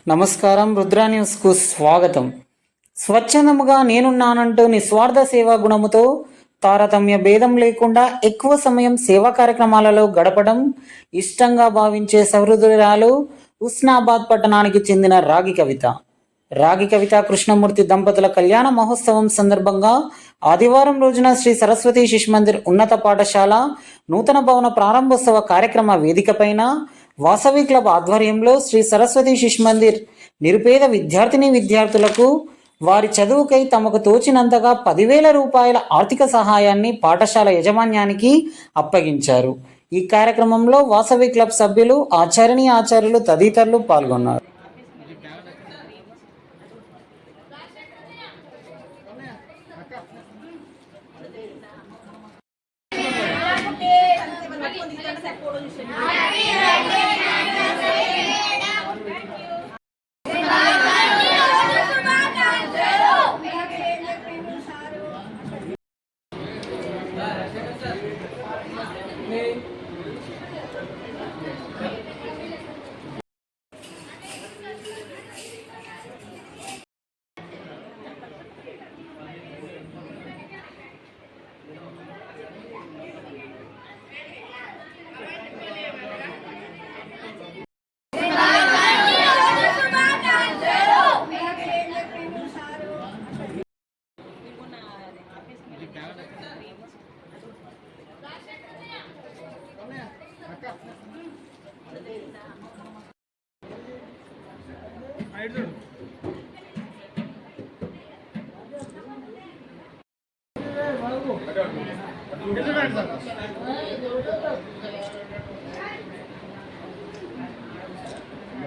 నమస్కారం. రుద్రా న్యూస్కు స్వాగతం. స్వచ్ఛందముగా నేనున్నానంటూ నిస్వార్థ సేవా గుణముతో తారతమ్య భేదం లేకుండా ఎక్కువ సమయం సేవా కార్యక్రమాలలో గడపడం ఇష్టంగా భావించే సహృదయురాలు ఉస్నాబాద్ పట్టణానికి చెందిన రాగి కవిత కృష్ణమూర్తి దంపతుల కళ్యాణ మహోత్సవం సందర్భంగా ఆదివారం రోజున శ్రీ సరస్వతి శిశు మందిర్ ఉన్నత పాఠశాల నూతన భవన ప్రారంభోత్సవ కార్యక్రమ వేదికపైన వాసవి క్లబ్ ఆధ్వర్యంలో శ్రీ సరస్వతి శిశు మందిర్ నిరుపేద విద్యార్థులకు వారి చదువుకై తమకు తోచినంతగా 10,000 రూపాయల ఆర్థిక సహాయాన్ని పాఠశాల యాజమాన్యానికి అప్పగించారు. ఈ కార్యక్రమంలో వాసవి క్లబ్ సభ్యులు, ఆచార్యులు తదితరులు పాల్గొన్నారు.